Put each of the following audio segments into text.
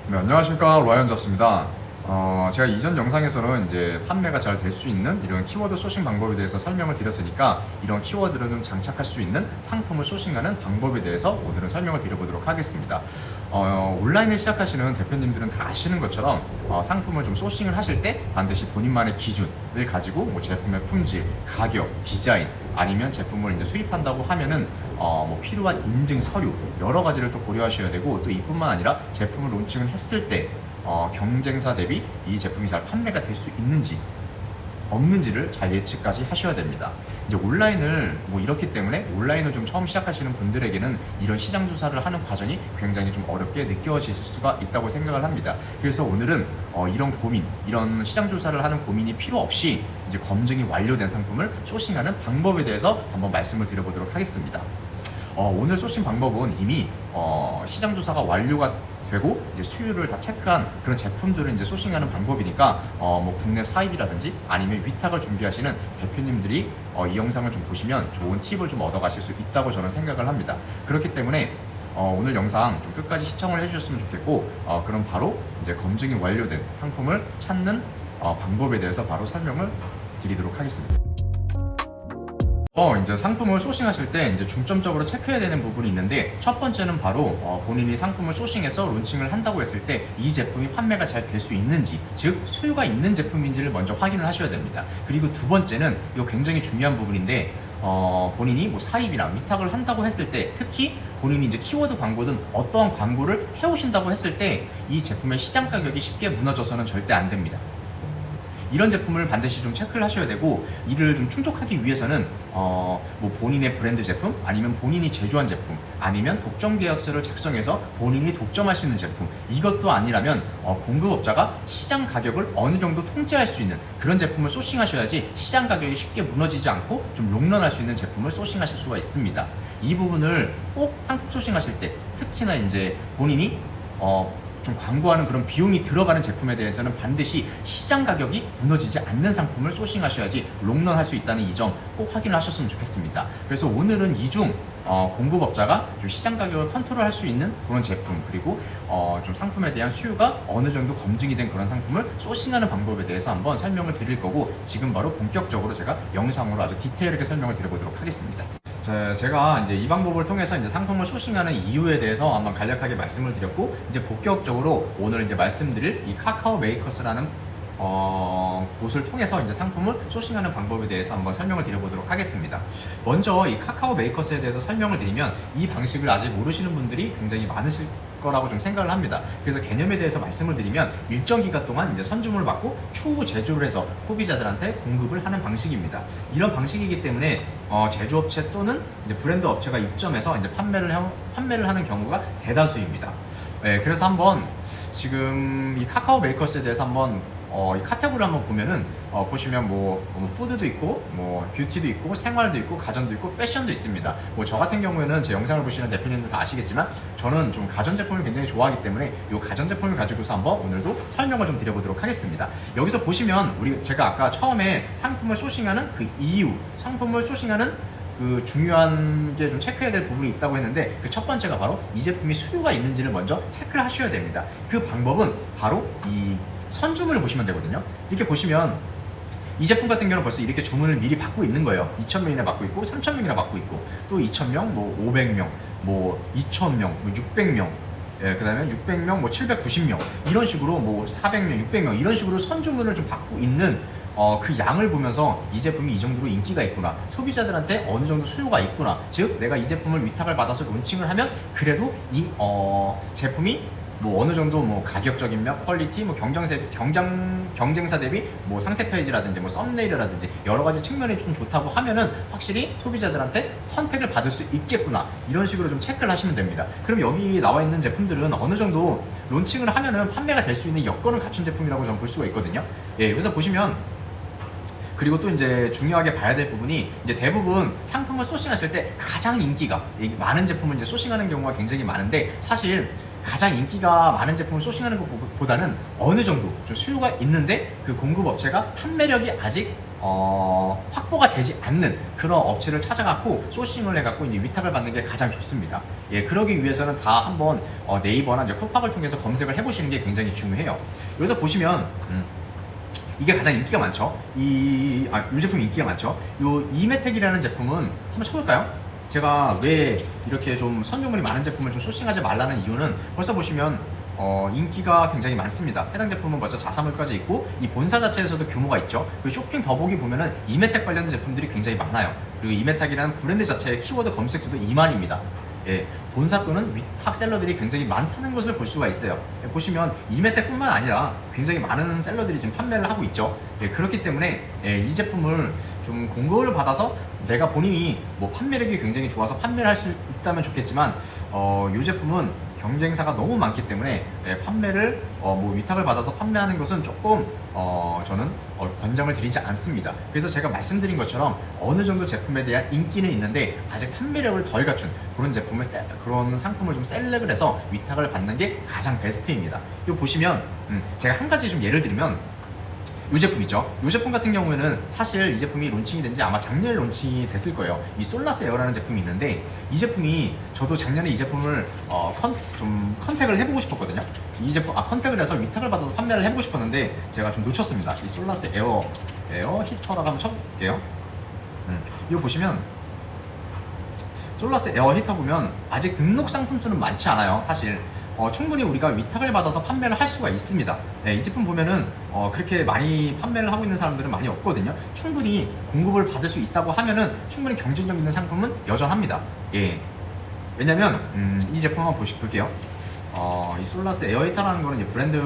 네, 안녕하십니까. 라이언 잡스입니다. 제가 이전 영상에서는 이제 판매가 잘 될 수 있는 이런 키워드 소싱 방법에 대해서 설명을 드렸으니까 이런 키워드를 좀 장착할 수 있는 상품을 소싱하는 방법에 대해서 오늘은 설명을 드려보도록 하겠습니다. 온라인을 시작하시는 대표님들은 다 아시는 것처럼 상품을 좀 소싱을 하실 때 반드시 본인만의 기준을 가지고 뭐 제품의 품질, 가격, 디자인 아니면 제품을 이제 수입한다고 하면은 뭐 필요한 인증 서류 여러 가지를 또 고려하셔야 되고 또 이뿐만 아니라 제품을 론칭을 했을 때 경쟁사 대비 이 제품이 잘 판매가 될 수 있는지 없는지를 잘 예측까지 하셔야 됩니다. 이제 온라인을 뭐 이렇기 때문에 온라인을 좀 처음 시작하시는 분들에게는 이런 시장 조사를 하는 과정이 굉장히 좀 어렵게 느껴질 수가 있다고 생각을 합니다. 그래서 오늘은 이런 고민, 이런 시장 조사를 하는 고민이 필요 없이 이제 검증이 완료된 상품을 소싱하는 방법에 대해서 한번 말씀을 드려보도록 하겠습니다. 오늘 소싱 방법은 이미 시장 조사가 완료가 되고 이제 수율을 다 체크한 그런 제품들을 이제 소싱하는 방법이니까 뭐 국내 사입이라든지 아니면 위탁을 준비하시는 대표님들이 이 영상을 좀 보시면 좋은 팁을 좀 얻어가실 수 있다고 저는 생각을 합니다. 그렇기 때문에 오늘 영상 좀 끝까지 시청을 해주셨으면 좋겠고 그럼 바로 이제 검증이 완료된 상품을 찾는 방법에 대해서 바로 설명을 드리도록 하겠습니다. 이제 상품을 소싱하실 때 이제 중점적으로 체크해야 되는 부분이 있는데 첫 번째는 바로 본인이 상품을 소싱해서 론칭을 한다고 했을 때 이 제품이 판매가 잘 될 수 있는지, 즉 수요가 있는 제품인지를 먼저 확인을 하셔야 됩니다. 그리고 두 번째는 이거 굉장히 중요한 부분인데 본인이 뭐 사입이나 위탁을 한다고 했을 때 특히 본인이 이제 키워드 광고든 어떠한 광고를 해오신다고 했을 때 이 제품의 시장 가격이 쉽게 무너져서는 절대 안 됩니다. 이런 제품을 반드시 좀 체크를 하셔야 되고 이를 좀 충족하기 위해서는 뭐 본인의 브랜드 제품 아니면 본인이 제조한 제품 아니면 독점 계약서를 작성해서 본인이 독점할 수 있는 제품 이것도 아니라면 공급업자가 시장 가격을 어느 정도 통제할 수 있는 그런 제품을 소싱하셔야지 시장 가격이 쉽게 무너지지 않고 좀 롱런할 수 있는 제품을 소싱하실 수가 있습니다. 이 부분을 꼭 상품 소싱하실 때 특히나 이제 본인이 좀 광고하는 그런 비용이 들어가는 제품에 대해서는 반드시 시장 가격이 무너지지 않는 상품을 소싱하셔야지 롱런 할 수 있다는 이 점 꼭 확인을 하셨으면 좋겠습니다. 그래서 오늘은 이 중 공급업자가 좀 시장 가격을 컨트롤할 수 있는 그런 제품 그리고 좀 상품에 대한 수요가 어느 정도 검증이 된 그런 상품을 소싱하는 방법에 대해서 한번 설명을 드릴 거고 지금 바로 본격적으로 제가 영상으로 아주 디테일하게 설명을 드려보도록 하겠습니다. 제가 이제 이 방법을 통해서 이제 상품을 소싱하는 이유에 대해서 한번 간략하게 말씀을 드렸고 이제 본격적으로 오늘 이제 말씀드릴 이 카카오 메이커스라는 곳을 통해서 이제 상품을 소싱하는 방법에 대해서 한번 설명을 드려보도록 하겠습니다. 먼저 이 카카오 메이커스에 대해서 설명을 드리면 이 방식을 아직 모르시는 분들이 굉장히 많으실 거라고 좀 생각을 합니다. 그래서 개념에 대해서 말씀을 드리면 일정 기간 동안 이제 선주문을 받고 추후 제조를 해서 소비자들한테 공급을 하는 방식입니다. 이런 방식이기 때문에 제조업체 또는 이제 브랜드 업체가 입점해서 이제 판매를 하는 경우가 대다수입니다. 네, 그래서 한번 지금 이 카카오 메이커스에 대해서 한번 이 카테고리를 한번 보면은 보시면 뭐 푸드도 있고 뭐 뷰티도 있고 생활도 있고 가전도 있고 패션도 있습니다. 뭐 저 같은 경우에는 제 영상을 보시는 대표님들 다 아시겠지만 저는 좀 가전제품을 굉장히 좋아하기 때문에 이 가전제품을 가지고서 한번 오늘도 설명을 좀 드려보도록 하겠습니다. 여기서 보시면 제가 아까 처음에 상품을 소싱하는 그 이유, 상품을 소싱하는 그 중요한 게 좀 체크해야 될 부분이 있다고 했는데 그 첫 번째가 바로 이 제품이 수요가 있는지를 먼저 체크를 하셔야 됩니다. 그 방법은 바로 이 선주문을 보시면 되거든요. 이렇게 보시면 이 제품 같은 경우는 벌써 이렇게 주문을 미리 받고 있는 거예요. 2,000명이나 받고 있고 3,000명이나 받고 있고 또 2,000명, 뭐 500명, 뭐 2,000명, 뭐 600명 예, 그 다음에 600명, 뭐 790명 이런 식으로 뭐 400명, 600명 이런 식으로 선주문을 좀 받고 있는 그 양을 보면서 이 제품이 이 정도로 인기가 있구나, 소비자들한테 어느 정도 수요가 있구나, 즉 내가 이 제품을 위탁을 받아서 론칭을 하면 그래도 이 제품이 뭐 어느 정도 뭐 가격적인 면, 퀄리티, 뭐 경쟁사 대비 뭐 상세 페이지라든지 뭐 썸네일이라든지 여러 가지 측면이 좀 좋다고 하면은 확실히 소비자들한테 선택을 받을 수 있겠구나 이런 식으로 좀 체크를 하시면 됩니다. 그럼 여기 나와 있는 제품들은 어느 정도 론칭을 하면은 판매가 될 수 있는 여건을 갖춘 제품이라고 저는 볼 수가 있거든요. 예, 여기서 보시면 그리고 또 이제 중요하게 봐야 될 부분이 이제 대부분 상품을 소싱하실 때 가장 인기가 많은 제품을 이제 소싱하는 경우가 굉장히 많은데 사실 가장 인기가 많은 제품을 소싱하는 것보다는 어느 정도 좀 수요가 있는데 그 공급업체가 판매력이 아직 확보가 되지 않는 그런 업체를 찾아갖고 소싱을 해갖고 이제 위탁을 받는 게 가장 좋습니다. 예, 그러기 위해서는 다 한번 네이버나 이제 쿠팡을 통해서 검색을 해보시는 게 굉장히 중요해요. 여기서 보시면 이게 가장 인기가 많죠. 이 제품 인기가 많죠. 요 이메텍이라는 제품은 한번 쳐볼까요? 제가 왜 이렇게 좀 선주문이 많은 제품을 좀 소싱하지 말라는 이유는 벌써 보시면 인기가 굉장히 많습니다. 해당 제품은 벌써 자사몰까지 있고 이 본사 자체에서도 규모가 있죠. 그 쇼핑 더보기 보면은 이메텍 관련된 제품들이 굉장히 많아요. 그리고 이메텍이라는 브랜드 자체의 키워드 검색수도 2만입니다. 예, 본사 또는 위탁 셀러들이 굉장히 많다는 것을 볼 수가 있어요. 예, 보시면 이메텍뿐만 아니라 굉장히 많은 셀러들이 지금 판매를 하고 있죠. 예, 그렇기 때문에 이 제품을 좀 공급을 받아서 내가 본인이 뭐 판매력이 굉장히 좋아서 판매를 할 수 있다면 좋겠지만 이 제품은 경쟁사가 너무 많기 때문에 판매를 뭐 위탁을 받아서 판매하는 것은 조금 저는 권장을 드리지 않습니다. 그래서 제가 말씀드린 것처럼 어느 정도 제품에 대한 인기는 있는데 아직 판매력을 덜 갖춘 그런 제품을 그런 상품을 좀 셀렉을 해서 위탁을 받는 게 가장 베스트입니다. 이거 보시면 제가 한 가지 좀 예를 들면 이 제품 있죠. 이 제품 같은 경우에는 사실 이 제품이 론칭이 된 지 아마 작년에 론칭이 됐을 거예요. 이 솔라스 에어라는 제품이 있는데 이 제품이 저도 작년에 이 제품을 좀 컨택을 해보고 싶었거든요. 이 제품 컨택을 해서 위탁을 받아서 판매를 해보고 싶었는데 제가 좀 놓쳤습니다. 이 솔라스 에어 히터라고 한번 쳐볼게요. 이거 보시면 솔라스 에어 히터 보면 아직 등록 상품 수는 많지 않아요. 사실 충분히 우리가 위탁을 받아서 판매를 할 수가 있습니다. 이 제품 보면은 그렇게 많이 판매를 하고 있는 사람들은 많이 없거든요. 충분히 공급을 받을 수 있다고 하면은 충분히 경쟁력 있는 상품은 여전합니다. 예. 왜냐면 이 제품 한번 볼게요. 이 솔라스 에어 히터라는 거는 이제 브랜드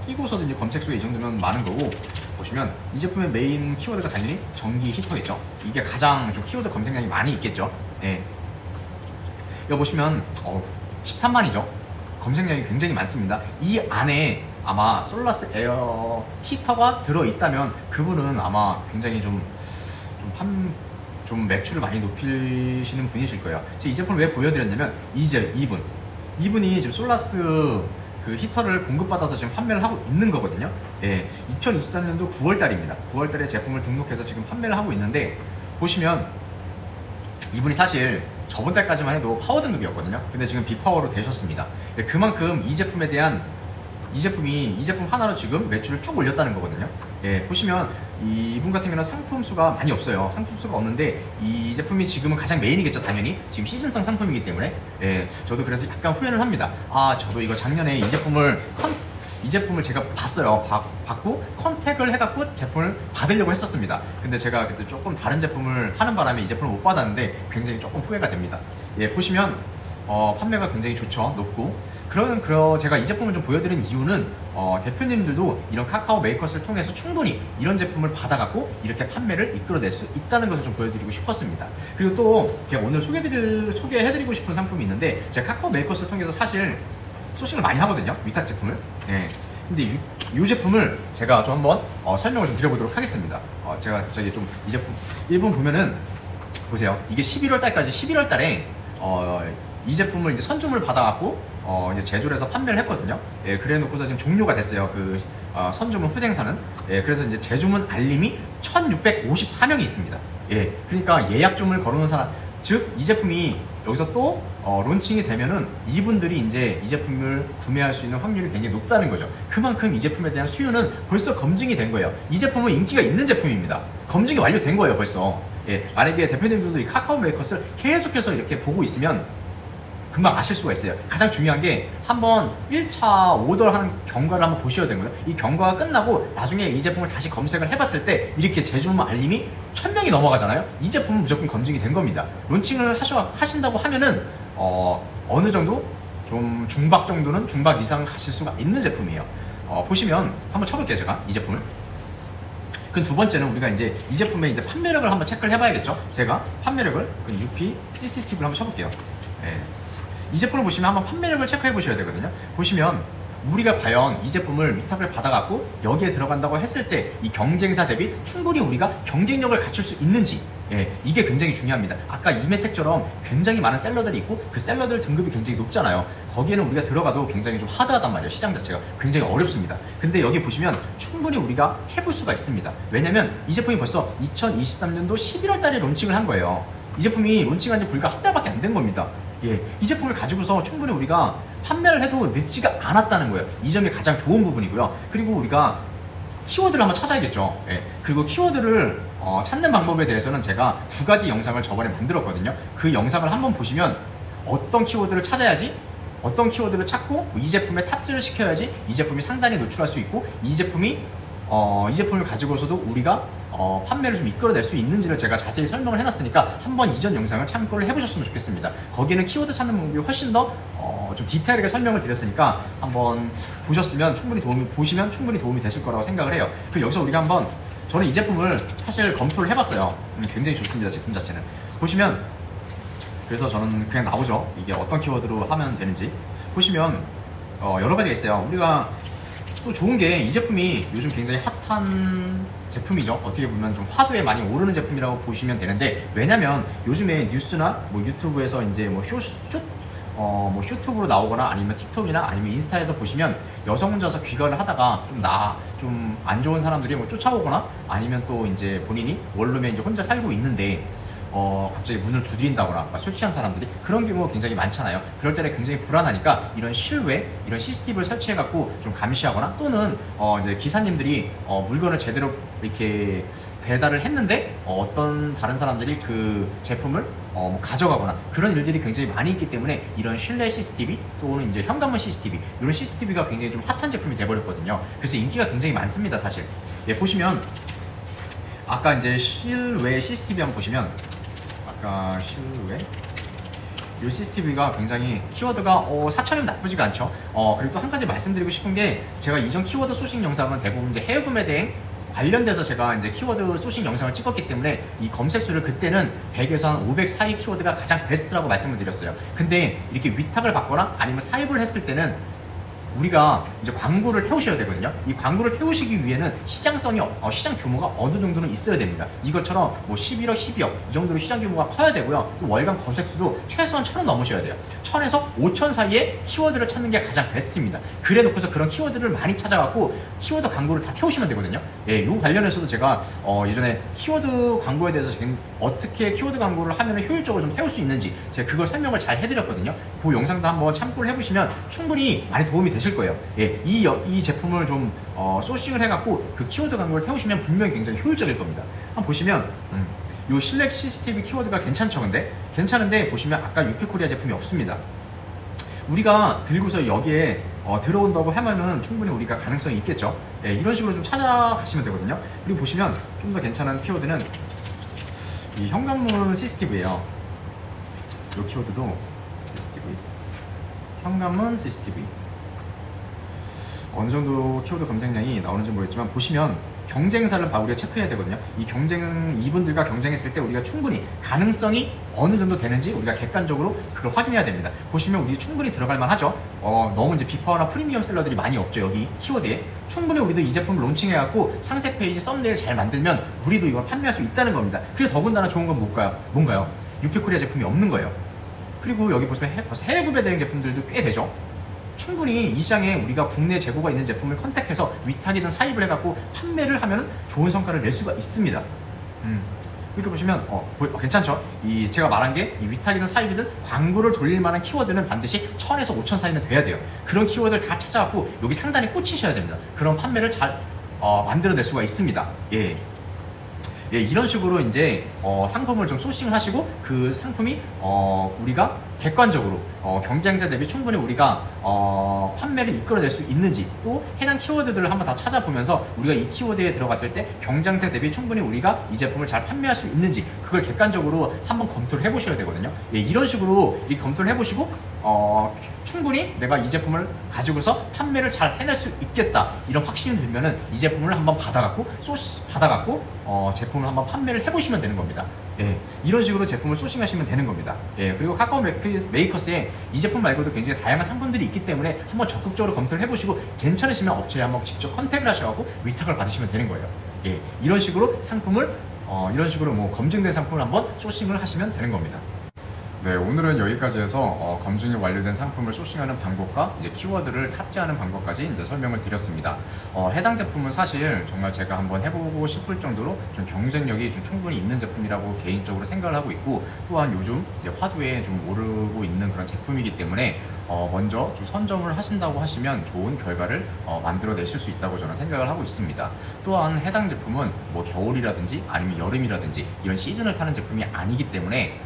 끼고서도 이제 검색수가 이 정도면 많은 거고, 보시면 이 제품의 메인 키워드가 당연히 전기 히터겠죠. 이게 가장 좀 키워드 검색량이 많이 있겠죠. 예. 여기 보시면 13만이죠. 검색량이 굉장히 많습니다. 이 안에 아마 솔라스 에어 히터가 들어있다면 그분은 아마 굉장히 좀 매출을 많이 높이시는 분이실 거예요. 제가 이 제품을 왜 보여드렸냐면 이분이 지금 솔라스 그 히터를 공급받아서 지금 판매를 하고 있는 거거든요. 예, 2023년도 9월달입니다. 9월달에 제품을 등록해서 지금 판매를 하고 있는데, 보시면 이분이 사실 저번 달까지만 해도 파워 등급이었거든요. 근데 지금 비파워로 되셨습니다. 그만큼 이 제품 하나로 지금 매출을 쭉 올렸다는 거거든요. 예, 보시면 이분 같은 경우는 상품 수가 많이 없어요. 상품 수가 없는데 이 제품이 지금은 가장 메인이겠죠. 당연히 지금 시즌성 상품이기 때문에. 예, 저도 그래서 약간 후회는 합니다. 저도 이거 작년에 이 제품을 제가 봤어요. 받고 컨택을 해갖고 제품을 받으려고 했었습니다. 근데 제가 그때 조금 다른 제품을 하는 바람에 이 제품을 못 받았는데 굉장히 조금 후회가 됩니다. 예, 보시면 판매가 굉장히 좋죠. 높고. 제가 이 제품을 좀 보여드린 이유는 대표님들도 이런 카카오 메이커스를 통해서 충분히 이런 제품을 받아갖고 이렇게 판매를 이끌어낼 수 있다는 것을 좀 보여드리고 싶었습니다. 그리고 또 제가 오늘 소개해드리고 싶은 상품이 있는데, 제가 카카오 메이커스를 통해서 사실 소싱을 많이 하거든요. 위탁 제품을. 네. 근데 이 제품을 제가 좀 한번 설명을 좀 드려보도록 하겠습니다. 제가 갑자기 좀 이 제품 일본 보면은 보세요. 이게 11월 달에 이 제품을 이제 선주문을 받아갖고 이제 제조를 해서 판매를 했거든요. 예, 그래 놓고서 지금 종료가 됐어요. 그 선주문 후생사는. 예, 그래서 이제 재주문 알림이 1654명이 있습니다. 예, 그러니까 예약 주문을 걸어놓은 사람, 즉 이 제품이 여기서 또 론칭이 되면은 이분들이 이제 이 제품을 구매할 수 있는 확률이 굉장히 높다는 거죠. 그만큼 이 제품에 대한 수요는 벌써 검증이 된 거예요. 이 제품은 인기가 있는 제품입니다. 검증이 완료된 거예요, 벌써. 예, 만약에 대표님들도 이 카카오 메이커스를 계속해서 이렇게 보고 있으면 금방 아실 수가 있어요. 가장 중요한 게 한번 1차 오더하는 경과를 한번 보셔야 되는 거예요. 이 경과가 끝나고 나중에 이 제품을 다시 검색을 해봤을 때 이렇게 재주문 알림이 1000명이 넘어가잖아요. 이 제품은 무조건 검증이 된 겁니다. 론칭을 하신다고 하면은 어느 정도 좀 중박 이상 가실 수가 있는 제품이에요. 보시면 한번 쳐볼게요, 제가 이 제품을. 그 두 번째는 우리가 이제 이 제품의 이제 판매력을 한번 체크를 해봐야겠죠. 제가 판매력을 UP CCTV를 한번 쳐볼게요. 예. 이 제품을 보시면 한번 판매력을 체크해 보셔야 되거든요. 보시면 우리가 과연 이 제품을 위탁을 받아갖고 여기에 들어간다고 했을 때 이 경쟁사 대비 충분히 우리가 경쟁력을 갖출 수 있는지, 예, 이게 굉장히 중요합니다. 아까 이메텍처럼 굉장히 많은 셀러들이 있고 그 셀러들 등급이 굉장히 높잖아요. 거기에는 우리가 들어가도 굉장히 좀 하드하단 말이에요. 시장 자체가 굉장히 어렵습니다. 근데 여기 보시면 충분히 우리가 해볼 수가 있습니다. 왜냐면 이 제품이 벌써 2023년도 11월 달에 론칭을 한 거예요. 이 제품이 론칭한 지 불과 한 달밖에 안 된 겁니다. 예, 이 제품을 가지고서 충분히 우리가 판매를 해도 늦지가 않았다는 거예요. 이 점이 가장 좋은 부분이고요. 그리고 우리가 키워드를 한번 찾아야겠죠. 예, 그리고 키워드를 찾는 방법에 대해서는 제가 2가지 영상을 저번에 만들었거든요. 그 영상을 한번 보시면 어떤 키워드를 찾아야지, 어떤 키워드를 찾고 이 제품에 탑재를 시켜야지 이 제품이 상단에 노출할 수 있고 이 제품을 가지고서도 우리가 판매를 좀 이끌어낼 수 있는지를 제가 자세히 설명을 해놨으니까 한번 이전 영상을 참고를 해보셨으면 좋겠습니다. 거기에는 키워드 찾는 방법이 훨씬 더 좀 디테일하게 설명을 드렸으니까 한번 보시면 충분히 도움이 되실 거라고 생각을 해요. 그리고 여기서 우리가 한번, 저는 이 제품을 사실 검토를 해봤어요. 굉장히 좋습니다. 제품 자체는 보시면, 그래서 저는 그냥 나오죠. 이게 어떤 키워드로 하면 되는지 보시면 여러 가지가 있어요. 우리가 또 좋은 게 이 제품이 요즘 굉장히 핫한 제품이죠. 어떻게 보면 좀 화두에 많이 오르는 제품이라고 보시면 되는데, 왜냐면 요즘에 뉴스나 뭐 유튜브에서 이제 뭐 슈튜브로 나오거나 아니면 틱톡이나 아니면 인스타에서 보시면 여성 혼자서 귀가를 하다가 좀 안 좋은 사람들이 뭐 쫓아오거나 아니면 또 이제 본인이 원룸에 이제 혼자 살고 있는데 갑자기 문을 두드린다거나 술 취한 사람들이, 그런 경우가 굉장히 많잖아요. 그럴 때는 굉장히 불안하니까 이런 실외, 이런 CCTV를 설치해갖고 좀 감시하거나, 또는 이제 기사님들이 물건을 제대로 이렇게 배달을 했는데 어떤 다른 사람들이 그 제품을 가져가거나, 그런 일들이 굉장히 많이 있기 때문에 이런 실내 CCTV 또는 이제 현관문 CCTV, 이런 CCTV가 굉장히 좀 핫한 제품이 돼버렸거든요. 그래서 인기가 굉장히 많습니다, 사실. 예, 보시면 아까 이제 실외 CCTV 한번 보시면, 아까 실외 이 CCTV가 굉장히 키워드가 4,000원 나쁘지가 않죠. 그리고 또 한 가지 말씀드리고 싶은 게, 제가 이전 키워드 소싱 영상은 대부분 이제 해외 구매 대행 관련돼서 제가 이제 키워드 소싱 영상을 찍었기 때문에 이 검색수를 그때는 100에서 한 500 사이 키워드가 가장 베스트라고 말씀을 드렸어요. 근데 이렇게 위탁을 받거나 아니면 사입을 했을 때는 우리가 이제 광고를 태우셔야 되거든요. 이 광고를 태우시기 위해는 시장성이, 시장 규모가 어느 정도는 있어야 됩니다. 이것처럼 뭐 11억, 12억 이 정도로 시장 규모가 커야 되고요. 또 월간 검색수도 최소한 1,000은 넘으셔야 돼요. 1,000에서 5,000 사이에 키워드를 찾는 게 가장 베스트입니다. 그래 놓고서 그런 키워드를 많이 찾아갖고 키워드 광고를 다 태우시면 되거든요. 예, 요 관련해서도 제가 예전에 키워드 광고에 대해서 어떻게 키워드 광고를 하면 효율적으로 좀 태울 수 있는지 제가 그걸 설명을 잘 해드렸거든요. 그 영상도 한번 참고를 해보시면 충분히 많이 도움이 되실 거예요. 예, 이 제품을 좀 소싱을 해갖고 그 키워드 광고를 태우시면 분명히 굉장히 효율적일 겁니다. 한번 보시면 요 실내 CCTV 키워드가 괜찮죠. 근데 괜찮은데 보시면 아까 유피코리아 제품이 없습니다. 우리가 들고서 여기에 들어온다고 하면은 충분히 우리가 가능성이 있겠죠. 예, 이런 식으로 좀 찾아가시면 되거든요. 그리고 보시면 좀 더 괜찮은 키워드는 이 현관문 CCTV예요. 이 키워드도 CCTV, 현관문 CCTV. 어느 정도 키워드 검색량이 나오는지 모르겠지만 보시면 경쟁사를 우리가 체크해야 되거든요. 이분들과 경쟁했을 때 우리가 충분히 가능성이 어느 정도 되는지 우리가 객관적으로 그걸 확인해야 됩니다. 보시면 우리 충분히 들어갈 만하죠. 너무 이제 빅파워나 프리미엄 셀러들이 많이 없죠. 여기 키워드에 충분히 우리도 이 제품을 론칭해갖고 상세 페이지 썸네일 잘 만들면 우리도 이걸 판매할 수 있다는 겁니다. 그리고 더군다나 좋은 건 뭔가요? 유피코리아 제품이 없는 거예요. 그리고 여기 보시면 벌써 해외 구매 대행 제품들도 꽤 되죠. 충분히 이 시장에 우리가 국내 재고가 있는 제품을 컨택해서 위탁이든 사입을 해갖고 판매를 하면 좋은 성과를 낼 수가 있습니다. 이렇게 보시면 괜찮죠? 제가 말한 게 이 위탁이든 사입이든 광고를 돌릴 만한 키워드는 반드시 1,000에서 5,000 사이는 돼야 돼요. 그런 키워드를 다 찾아갖고 여기 상단에 꽂히셔야 됩니다. 그런 판매를 잘 만들어낼 수가 있습니다. 예, 이런 식으로 이제 상품을 좀 소싱을 하시고 그 상품이 우리가 객관적으로 경쟁사 대비 충분히 우리가 판매를 이끌어낼 수 있는지, 또 해당 키워드들을 한번 다 찾아보면서 우리가 이 키워드에 들어갔을 때 경쟁사 대비 충분히 우리가 이 제품을 잘 판매할 수 있는지 그걸 객관적으로 한번 검토를 해보셔야 되거든요. 예, 이런 식으로 검토를 해보시고 충분히 내가 이 제품을 가지고서 판매를 잘 해낼 수 있겠다 이런 확신이 들면은 이 제품을 한번 받아갖고 제품을 한번 판매를 해보시면 되는 겁니다. 예, 이런 식으로 제품을 소싱하시면 되는 겁니다. 예, 그리고 카카오 메이커스에 이 제품 말고도 굉장히 다양한 상품들이 있기 때문에 한번 적극적으로 검토를 해보시고 괜찮으시면 업체에 한번 직접 컨택을 하셔서 위탁을 받으시면 되는 거예요. 예, 이런 식으로 상품을 이런 식으로 뭐 검증된 상품을 한번 소싱을 하시면 되는 겁니다. 네, 오늘은 여기까지 해서 검증이 완료된 상품을 소싱하는 방법과 이제 키워드를 탑재하는 방법까지 이제 설명을 드렸습니다. 해당 제품은 사실 정말 제가 한번 해보고 싶을 정도로 좀 경쟁력이 좀 충분히 있는 제품이라고 개인적으로 생각을 하고 있고, 또한 요즘 이제 화두에 좀 오르고 있는 그런 제품이기 때문에 먼저 좀 선점을 하신다고 하시면 좋은 결과를 만들어내실 수 있다고 저는 생각을 하고 있습니다. 또한 해당 제품은 뭐 겨울이라든지 아니면 여름이라든지 이런 시즌을 타는 제품이 아니기 때문에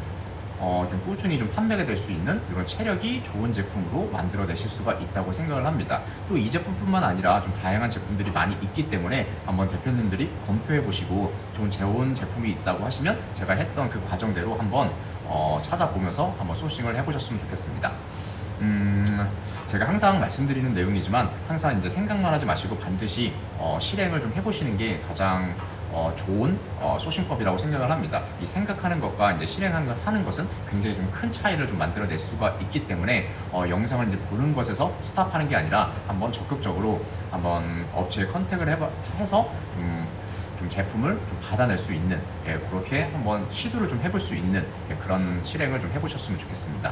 좀 꾸준히 좀 판매가 될 수 있는 이런 체력이 좋은 제품으로 만들어내실 수가 있다고 생각을 합니다. 또 이 제품뿐만 아니라 좀 다양한 제품들이 많이 있기 때문에 한번 대표님들이 검토해 보시고 좀 좋은 제품이 있다고 하시면 제가 했던 그 과정대로 한번 찾아보면서 한번 소싱을 해보셨으면 좋겠습니다. 제가 항상 말씀드리는 내용이지만 항상 이제 생각만 하지 마시고 반드시 실행을 좀 해보시는 게 가장 좋은 소싱법이라고 생각을 합니다. 이 생각하는 것과 이제 실행하는 것은 굉장히 좀 큰 차이를 좀 만들어낼 수가 있기 때문에 영상을 이제 보는 것에서 스탑하는 게 아니라 한번 적극적으로 한번 업체에 컨택을 해서 좀 제품을 좀 받아낼 수 있는 그렇게 한번 시도를 좀 해볼 수 있는 그런 실행을 좀 해보셨으면 좋겠습니다.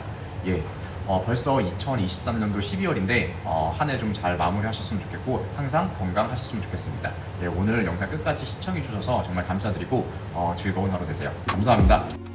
벌써 2023년도 12월인데 한 해 좀 잘 마무리하셨으면 좋겠고 항상 건강하셨으면 좋겠습니다. 오늘 영상 끝까지 시청해 주셔서 정말 감사드리고 즐거운 하루 되세요. 감사합니다.